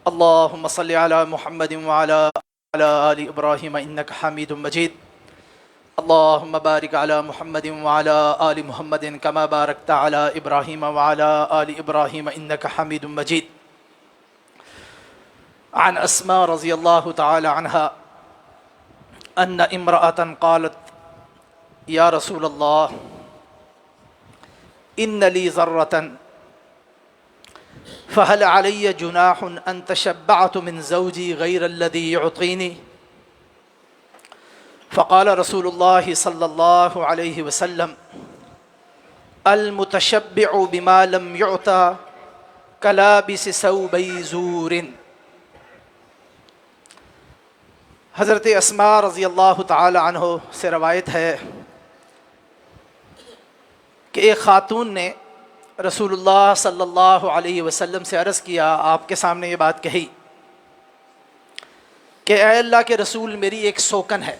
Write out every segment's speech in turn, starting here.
اللهم صل على محمد وعلى آل إبراهيم إنك حميد مجيد. اللهم بارك على محمد وعلى آل محمد كما باركت على إبراهيم وعلى آل إبراهيم إنك حميد مجيد. عن أسماء رضي الله تعالى عنها أن امرأة قالت: يا رسول الله، إن لي ذرة فهل علي جناح أن تشبعت من زوجي غير الذي يعطيني؟ فقال رسول الله صلى الله عليه وسلم: المتشبع بما لم يعطى كلابس ثوبي زور. حضرت اسماء رضی اللہ تعالی عنہ سے روایت ہے کہ ایک خاتون نے رسول اللہ صلی اللہ علیہ وسلم سے عرض کیا، آپ کے سامنے یہ بات کہی کہ اے اللہ کے رسول، میری ایک سوکن ہے،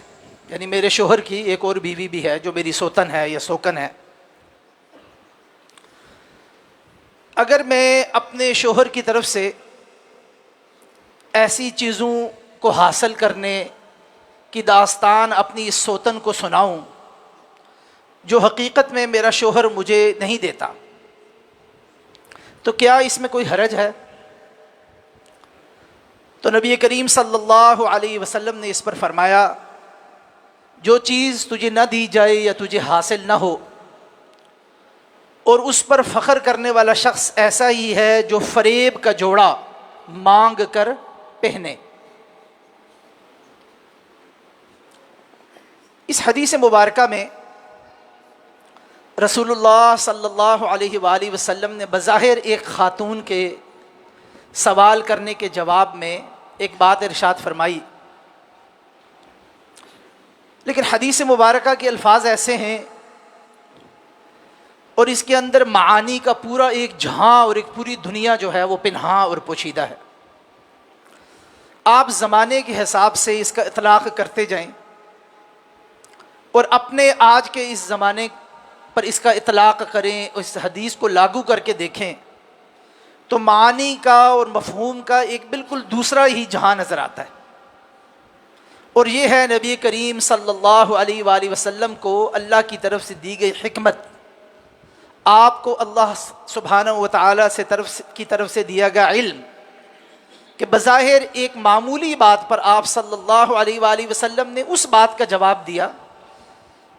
یعنی میرے شوہر کی ایک اور بیوی بھی ہے جو میری سوتن ہے یا سوکن ہے. اگر میں اپنے شوہر کی طرف سے ایسی چیزوں کو حاصل کرنے کی داستان اپنی اس سوتن کو سناؤں جو حقیقت میں میرا شوہر مجھے نہیں دیتا، تو کیا اس میں کوئی حرج ہے؟ تو نبی کریم صلی اللہ علیہ وسلم نے اس پر فرمایا، جو چیز تجھے نہ دی جائے یا تجھے حاصل نہ ہو اور اس پر فخر کرنے والا شخص ایسا ہی ہے جو فریب کا جوڑا مانگ کر پہنے. اس حدیث مبارکہ میں رسول اللہ صلی اللہ علیہ وآلہ وسلم نے بظاہر ایک خاتون کے سوال کرنے کے جواب میں ایک بات ارشاد فرمائی، لیکن حدیث مبارکہ کے الفاظ ایسے ہیں اور اس کے اندر معانی کا پورا ایک جہاں اور ایک پوری دنیا جو ہے وہ پنہاں اور پوشیدہ ہے. آپ زمانے کے حساب سے اس کا اطلاق کرتے جائیں اور اپنے آج کے اس زمانے پر اس کا اطلاق کریں، اس حدیث کو لاگو کر کے دیکھیں تو معانی کا اور مفہوم کا ایک بالکل دوسرا ہی جہاں نظر آتا ہے. اور یہ ہے نبی کریم صلی اللہ علیہ وآلہ وسلم کو اللہ کی طرف سے دی گئی حکمت، آپ کو اللہ سبحانہ و تعالیٰ کی طرف سے دیا گیا علم کہ بظاہر ایک معمولی بات پر آپ صلی اللہ علیہ وآلہ وسلم نے اس بات کا جواب دیا،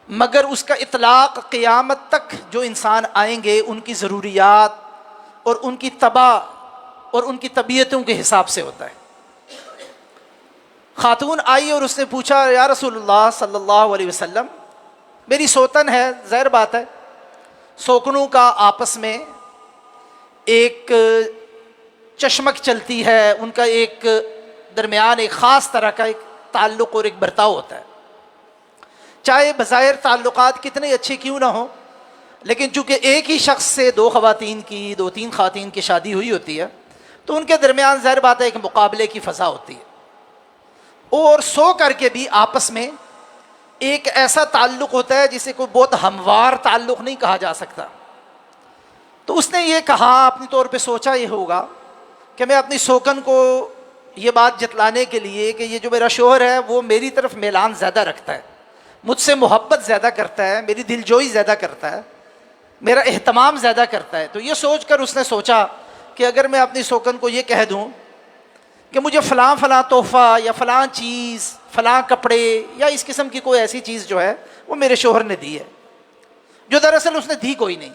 مگر اس کا اطلاق قیامت تک جو انسان آئیں گے ان کی ضروریات اور ان کی طبع اور ان کی طبیعتوں کے حساب سے ہوتا ہے. خاتون آئی اور اس نے پوچھا، یا رسول اللہ صلی اللہ علیہ وسلم، میری سوتن ہے، ظاہر بات ہے سوکنوں کا آپس میں ایک چشمک چلتی ہے، ان کا ایک درمیان ایک خاص طرح کا ایک تعلق اور ایک برتاؤ ہوتا ہے. چاہے بظاہر تعلقات کتنے اچھے کیوں نہ ہوں، لیکن چونکہ ایک ہی شخص سے دو خواتین کی، دو تین خواتین کی شادی ہوئی ہوتی ہے تو ان کے درمیان ظاہر بات ہے ایک مقابلے کی فضا ہوتی ہے، اور سو کر کے بھی آپس میں ایک ایسا تعلق ہوتا ہے جسے کوئی بہت ہموار تعلق نہیں کہا جا سکتا. تو اس نے یہ کہا، اپنی طور پہ سوچا یہ ہوگا کہ میں اپنی سوکن کو یہ بات جتلانے کے لیے کہ یہ جو میرا شوہر ہے وہ میری طرف میلان زیادہ رکھتا ہے، مجھ سے محبت زیادہ کرتا ہے، میری دلجوئی زیادہ کرتا ہے، میرا اہتمام زیادہ کرتا ہے، تو یہ سوچ کر اس نے سوچا کہ اگر میں اپنی سوکن کو یہ کہہ دوں کہ مجھے فلاں فلاں تحفہ یا فلاں چیز، فلاں کپڑے یا اس قسم کی کوئی ایسی چیز جو ہے وہ میرے شوہر نے دی ہے، جو دراصل اس نے دی کوئی نہیں،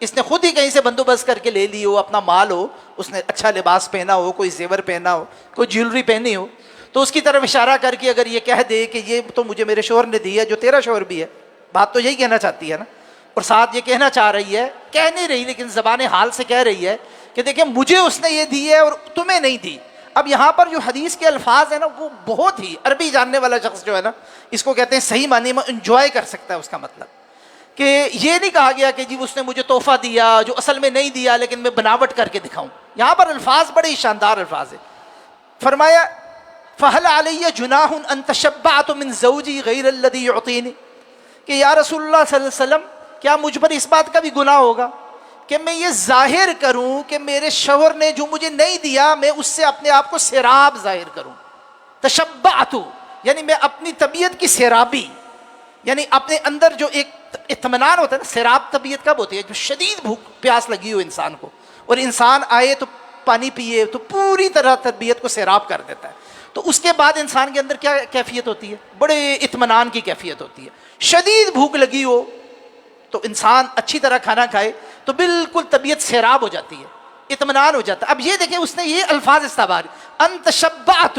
اس نے خود ہی کہیں سے بندوبست کر کے لے لی ہو، اپنا مال ہو، اس نے اچھا لباس پہنا ہو، کوئی زیور پہنا ہو، کوئی جیولری پہنی ہو، تو اس کی طرف اشارہ کر کے اگر یہ کہہ دے کہ یہ تو مجھے میرے شوہر نے دی ہے، جو تیرا شوہر بھی ہے، بات تو یہی کہنا چاہتی ہے نا، اور ساتھ یہ کہنا چاہ رہی ہے، کہہ نہیں رہی لیکن زبان حال سے کہہ رہی ہے کہ دیکھیں مجھے اس نے یہ دی ہے اور تمہیں نہیں دی. اب یہاں پر جو حدیث کے الفاظ ہیں نا وہ بہت ہی، عربی جاننے والا شخص جو ہے نا اس کو کہتے ہیں صحیح معنی میں انجوائے کر سکتا ہے. اس کا مطلب کہ یہ نہیں کہا گیا کہ جی اس نے مجھے تحفہ دیا جو اصل میں نہیں دیا لیکن میں بناوٹ کر کے دکھاؤں. یہاں پر الفاظ بڑے ہی شاندار الفاظ ہیں. فرمایا فَهَلْ عَلَيَّ جُنَاحٌ أَن تَشَبَّعْتُ مِن زَوْجِي غَيْرَ الَّذِي يُعْطِينِ، کہ یا رسول اللہ صلی اللہ علیہ وسلم کیا مجھ پر اس بات کا بھی گناہ ہوگا کہ میں یہ ظاہر کروں کہ میرے شوہر نے جو مجھے نہیں دیا میں اس سے اپنے آپ کو سیراب ظاہر کروں. تشبعت یعنی میں اپنی طبیعت کی سیرابی، یعنی اپنے اندر جو ایک اطمینان ہوتا ہے نا. سیراب طبیعت کب ہوتی ہے؟ جو شدید بھوک پیاس لگی ہو انسان کو، اور انسان آئے تو پانی پیے تو پوری طرح طبیعت کو سیراب کر دیتا ہے. تو اس کے بعد انسان کے اندر کیا کیفیت ہوتی ہے؟ بڑے اطمینان کی کیفیت ہوتی ہے. شدید بھوک لگی ہو تو انسان اچھی طرح کھانا کھائے تو بالکل طبیعت سیراب ہو جاتی ہے، اطمینان ہو جاتا ہے. اب یہ دیکھیں اس نے یہ الفاظ استعمال، ان تشبعت،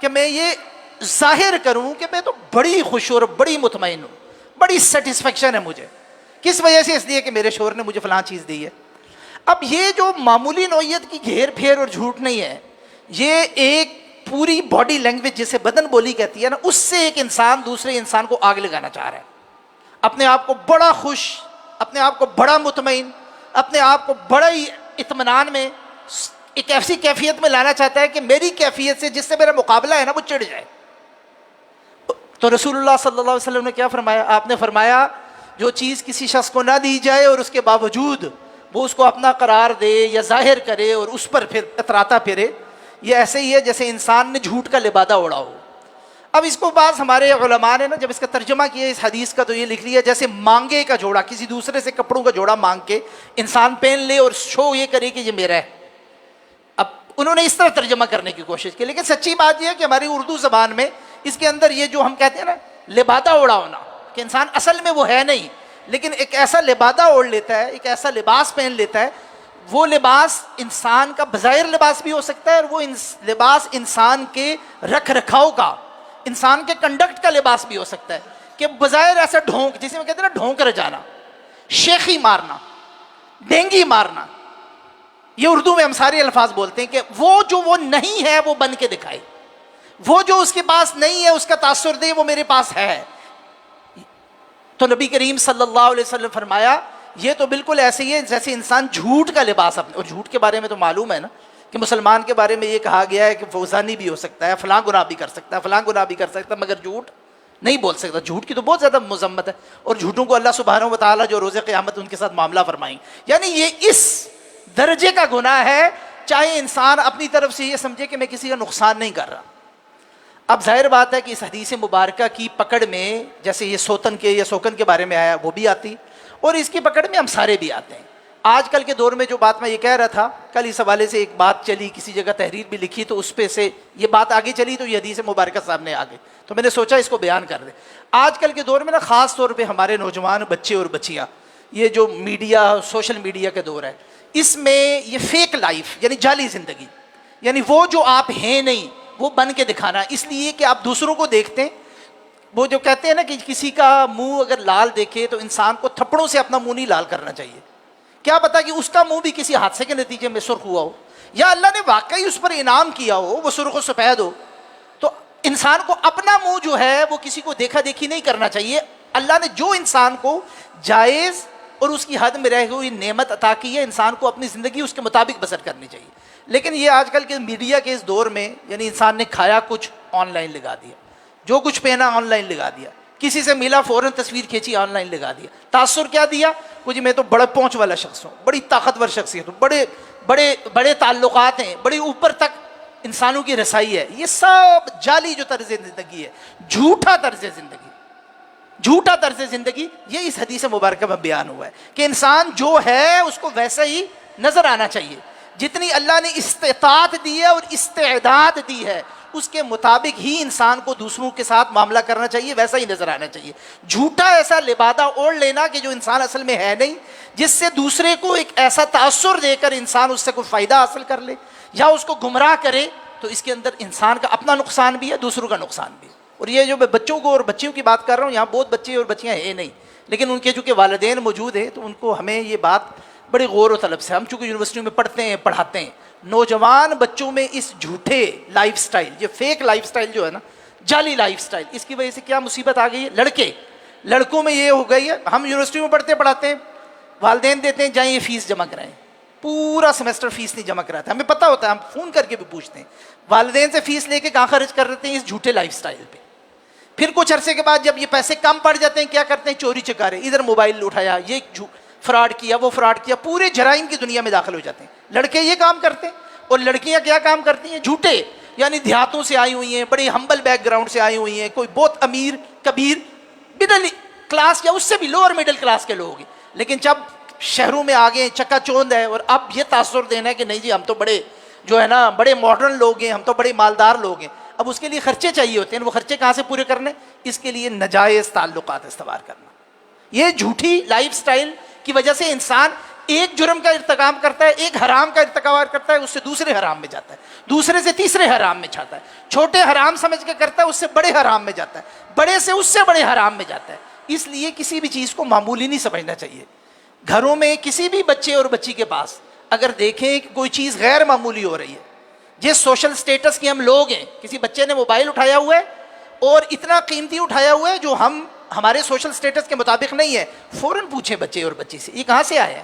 کہ میں یہ ظاہر کروں کہ میں تو بڑی خوش اور بڑی مطمئن ہوں، بڑی سیٹسفیکشن ہے مجھے. کس وجہ سے؟ اس لیے کہ میرے شوہر نے مجھے فلاں چیز دی ہے. اب یہ جو معمولی نوعیت کی گھیر پھیر اور جھوٹ نہیں ہے، یہ ایک پوری باڈی لینگویج جسے بدن بولی کہتی ہے نا، اس سے ایک انسان دوسرے انسان کو آگ لگانا چاہ رہا ہے. اپنے آپ کو بڑا خوش، اپنے آپ کو بڑا مطمئن، اپنے آپ کو بڑا ہی اطمینان میں ایک ایسی کیفیت میں لانا چاہتا ہے کہ میری کیفیت سے جس سے میرا مقابلہ ہے نا وہ چڑھ جائے. تو رسول اللہ صلی اللہ علیہ وسلم نے کیا فرمایا؟ آپ نے فرمایا جو چیز کسی شخص کو نہ دی جائے اور اس کے باوجود وہ اس کو اپنا قرار دے یا ظاہر کرے اور اس پر پھر اتراتا پھرے، یہ ایسے ہی ہے جیسے انسان نے جھوٹ کا لبادہ اوڑھا ہو. اب اس کو بعض ہمارے علماء نے نا جب اس کا ترجمہ کیا اس حدیث کا تو یہ لکھ لیا جیسے مانگے کا جوڑا، کسی دوسرے سے کپڑوں کا جوڑا مانگ کے انسان پہن لے اور شو یہ کرے کہ یہ میرا ہے. اب انہوں نے اس طرح ترجمہ کرنے کی کوشش کی، لیکن سچی بات یہ ہے کہ ہماری اردو زبان میں اس کے اندر یہ جو ہم کہتے ہیں نا لبادہ اوڑھا ہونا، کہ انسان اصل میں وہ ہے نہیں لیکن ایک ایسا لبادہ اوڑھ لیتا ہے، ایک ایسا لباس پہن لیتا ہے. وہ لباس انسان کا بظاہر لباس بھی ہو سکتا ہے اور وہ لباس انسان کے رکھ رکھاؤ کا، انسان کے کنڈکٹ کا لباس بھی ہو سکتا ہے. کہ بظاہر ایسا ڈھونک، جسے میں کہتے ہیں نا ڈھونک رجانا، شیخی مارنا، ڈینگی مارنا، یہ اردو میں ہم سارے الفاظ بولتے ہیں کہ وہ جو وہ نہیں ہے وہ بن کے دکھائے، وہ جو اس کے پاس نہیں ہے اس کا تاثر دے وہ میرے پاس ہے. تو نبی کریم صلی اللہ علیہ وسلم فرمایا یہ تو بالکل ایسے ہی ہے جیسے انسان جھوٹ کا لباس اپنے، اور جھوٹ کے بارے میں تو معلوم ہے نا کہ مسلمان کے بارے میں یہ کہا گیا ہے کہ وہ زانی بھی ہو سکتا ہے، فلاں گناہ بھی کر سکتا ہے، فلاں گناہ بھی کر سکتا ہے، مگر جھوٹ نہیں بول سکتا. جھوٹ کی تو بہت زیادہ مذمت ہے، اور جھوٹوں کو اللہ سبحانہ و تعالیٰ جو روز قیامت ان کے ساتھ معاملہ فرمائیں. یعنی یہ اس درجے کا گناہ ہے چاہے انسان اپنی طرف سے یہ سمجھے کہ میں کسی کا نقصان نہیں کر رہا. اب ظاہر بات ہے کہ اس حدیث مبارکہ کی پکڑ میں جیسے یہ سوتن کے یا سوکن کے بارے میں آیا وہ بھی آتی، اور اس کی پکڑ میں ہم سارے بھی آتے ہیں. آج کل کے دور میں جو بات میں یہ کہہ رہا تھا، کل اس حوالے سے ایک بات چلی، کسی جگہ تحریر بھی لکھی تو اس پہ سے یہ بات آگے چلی تو یہ حدیث مبارکہ سامنے آ گئی تو میں نے سوچا اس کو بیان کر دیں. آج کل کے دور میں نا خاص طور پہ ہمارے نوجوان بچے اور بچیاں، یہ جو میڈیا سوشل میڈیا کا دور ہے، اس میں یہ فیک لائف یعنی جعلی زندگی، یعنی وہ جو آپ ہیں نہیں وہ بن کے دکھانا، اس لیے کہ آپ دوسروں کو دیکھتے ہیں. وہ جو کہتے ہیں نا کہ کسی کا منہ اگر لال دیکھے تو انسان کو تھپڑوں سے اپنا منہ نہیں لال کرنا چاہیے. کیا پتا کہ اس کا منہ بھی کسی حادثے کے نتیجے میں سرخ ہوا ہو، یا اللہ نے واقعی اس پر انعام کیا ہو وہ سرخ و سفید ہو. تو انسان کو اپنا منہ جو ہے وہ کسی کو دیکھا دیکھی نہیں کرنا چاہیے. اللہ نے جو انسان کو جائز اور اس کی حد میں رہ ہوئی نعمت عطا کی ہے، انسان کو اپنی زندگی اس کے مطابق بسر کرنی چاہیے. لیکن یہ آج کل کے میڈیا کے اس دور میں یعنی انسان نے کھایا کچھ آن لائن لگا دیا، جو کچھ پہنا آن لائن لگا دیا، کسی سے ملا فوراً تصویر کھینچی آن لائن لگا دیا. تاثر کیا دیا؟ کچھ میں تو بڑا پہنچ والا شخص ہوں، بڑی طاقتور شخصیت ہوں، بڑے بڑے بڑے تعلقات ہیں، بڑی اوپر تک انسانوں کی رسائی ہے. یہ سب جعلی جو طرز زندگی ہے، جھوٹا طرز زندگی، جھوٹا طرز زندگی، یہ اس حدیث مبارکہ میں بیان ہوا ہے کہ انسان جو ہے اس کو ویسا ہی نظر آنا چاہیے. جتنی اللہ نے استطاعت دی ہے اور استعداد دی ہے اس کے مطابق ہی انسان کو دوسروں کے ساتھ معاملہ کرنا چاہیے، ویسا ہی نظر آنا چاہیے. جھوٹا ایسا لبادہ اوڑھ لینا کہ جو انسان اصل میں ہے نہیں، جس سے دوسرے کو ایک ایسا تاثر دے کر انسان اس سے کوئی فائدہ حاصل کر لے یا اس کو گمراہ کرے، تو اس کے اندر انسان کا اپنا نقصان بھی ہے، دوسروں کا نقصان بھی ہے. اور یہ جو میں بچوں کو اور بچیوں کی بات کر رہا ہوں، یہاں بہت بچے اور بچیاں ہیں نہیں، لیکن ان کے چونکہ والدین موجود ہیں تو ان کو ہمیں یہ بات بڑے غور و طلب سے، ہم چونکہ یونیورسٹیوں میں پڑھتے ہیں پڑھاتے ہیں، نوجوان بچوں میں اس جھوٹے لائف سٹائل، یہ فیک لائف سٹائل جو ہے نا، جعلی لائف سٹائل، اس کی وجہ سے کیا مصیبت آ گئی ہے؟ لڑکوں میں یہ ہو گئی ہے، ہم یونیورسٹی میں پڑھاتے ہیں، والدین دیتے ہیں جائیں یہ فیس جمع کرائیں، پورا سیمسٹر فیس نہیں جمع کراتے، ہمیں پتہ ہوتا ہے، ہم فون کر کے بھی پوچھتے ہیں والدین سے فیس لے کے کہاں خرچ کر دیتے ہیں؟ اس جھوٹے لائف سٹائل پہ. پھر کچھ عرصے کے بعد جب یہ پیسے کم پڑ جاتے ہیں کیا کرتے ہیں؟ چوری چکارے، ادھر موبائل اٹھایا، یہ فراڈ کیا، وہ فراڈ کیا، پورے جرائم کی دنیا میں داخل ہو جاتے ہیں۔ لڑکے یہ کام کرتے ہیں اور لڑکیاں کیا کام کرتی ہیں؟ جھوٹے، یعنی دیہاتوں سے آئی ہوئی ہیں، بڑی ہمبل بیک گراؤنڈ سے آئی ہوئی ہیں، کوئی بہت امیر کبیر مڈل کلاس یا اس سے بھی لوور مڈل کلاس کے لوگ ہیں، لیکن جب شہروں میں آگے چکا چوند ہے اور اب یہ تاثر دینا ہے کہ نہیں جی ہم تو بڑے جو ہے نا بڑے ماڈرن لوگ ہیں، ہم تو بڑے مالدار لوگ ہیں، اب اس کے لیے خرچے چاہیے ہوتے ہیں، وہ خرچے کہاں سے پورے کرنے؟ اس کے لیے ناجائز تعلقات استوار کرنا۔ یہ جھوٹی لائف سٹائل کی وجہ سے انسان ایک جرم کا ارتکاب کرتا ہے، ایک حرام کا ارتکاب کرتا ہے، اس سے دوسرے حرام میں جاتا ہے، دوسرے سے تیسرے حرام میں جاتا ہے، چھوٹے حرام سمجھ کے کرتا ہے، اس سے بڑے حرام میں جاتا ہے، بڑے سے اس سے بڑے حرام میں جاتا ہے۔ اس لیے کسی بھی چیز کو معمولی نہیں سمجھنا چاہیے۔ گھروں میں کسی بھی بچے اور بچی کے پاس اگر دیکھیں کہ کوئی چیز غیر معمولی ہو رہی ہے، جس سوشل سٹیٹس کے ہم لوگ ہیں، کسی بچے نے موبائل اٹھایا ہوا ہے اور اتنا قیمتی اٹھایا ہوا ہے جو ہمارے سوشل سٹیٹس کے مطابق نہیں ہے، فوراً پوچھیں بچے اور بچی سے یہ کہاں سے آیا ہے۔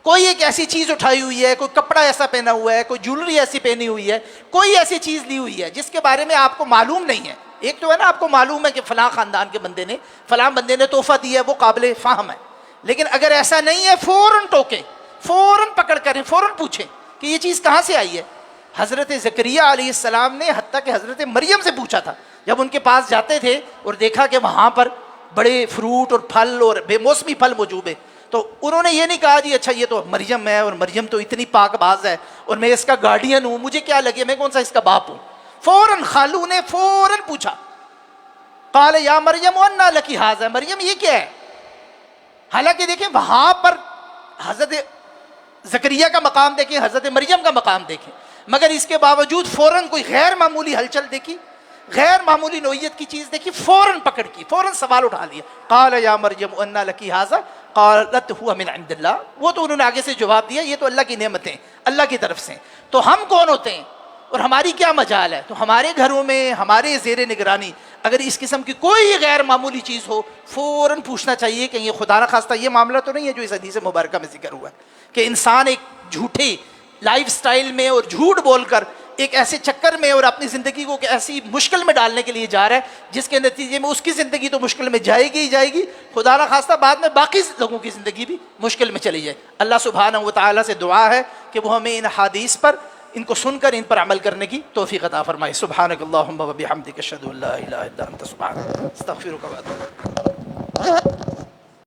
کوئی ایک ایسی چیز اٹھائی ہوئی ہے، کوئی کپڑا ایسا پہنا ہوا ہے، کوئی جولری ایسی پہنی ہوئی ہے، کوئی ایسی چیز لی ہوئی ہے جس کے بارے میں آپ کو معلوم نہیں ہے۔ ایک تو ہے نا آپ کو معلوم ہے کہ فلاں خاندان کے بندے نے فلاں بندے نے تحفہ دیا ہے، وہ قابل فہم ہے، لیکن اگر ایسا نہیں ہے فوراً ٹوکیں، فوراً پکڑ کریں، فوراً پوچھیں کہ یہ چیز کہاں سے آئی ہے۔ حضرت زکریا علیہ السلام نے حتیٰ کہ حضرت مریم سے پوچھا تھا، جب ان کے پاس جاتے تھے اور دیکھا کہ وہاں پر بڑے فروٹ اور پھل اور بے موسمی پھل موجود ہیں، تو انہوں نے یہ نہیں کہا جی اچھا یہ تو مریم ہے اور مریم تو اتنی پاک باز ہے اور میں اس کا گارڈین ہوں، مجھے کیا لگے، میں کون سا اس کا باپ ہوں۔ فوراً خالو نے فوراً پوچھا، قال یا مریم انا لکی ھذا، مریم یہ کیا ہے۔ حالانکہ دیکھیں وہاں پر حضرت زکریا کا مقام دیکھیں، حضرت مریم کا مقام دیکھیں، مگر اس کے باوجود فوراً کوئی غیر معمولی ہلچل دیکھی، غیر معمولی نوعیت کی چیز دیکھی، فوراً پکڑ کی، فوراً سوال اٹھا لیا، قال یا مریم انا لکی ھذا قالت هو من عند اللہ، وہ تو انہوں نے آگے سے جواب دیا یہ تو اللہ کی نعمتیں اللہ کی طرف سے۔ تو ہم کون ہوتے ہیں اور ہماری کیا مجال ہے؟ تو ہمارے گھروں میں ہمارے زیر نگرانی اگر اس قسم کی کوئی غیر معمولی چیز ہو فوراً پوچھنا چاہیے کہ یہ خدا نخواستہ یہ معاملہ تو نہیں ہے جو اس حدیث مبارکہ میں ذکر ہوا ہے کہ انسان ایک جھوٹے لائف سٹائل میں اور جھوٹ بول کر ایک ایسے چکر میں اور اپنی زندگی کو ایسی مشکل میں ڈالنے کے لیے جا رہا ہے جس کے نتیجے میں اس کی زندگی تو مشکل میں جائے گی ہی جائے گی، خدا نخواستہ بعد میں باقی لوگوں کی زندگی بھی مشکل میں چلی جائے۔ اللہ سبحانہ و تعالیٰ سے دعا ہے کہ وہ ہمیں ان حدیث پر ان کو سن کر ان پر عمل کرنے کی توفیق عطا فرمائے۔ سبحانک اللہم و بحمدک اشہد ان لا الہ الا انت سبحانک استغفرک و اتوب الیک۔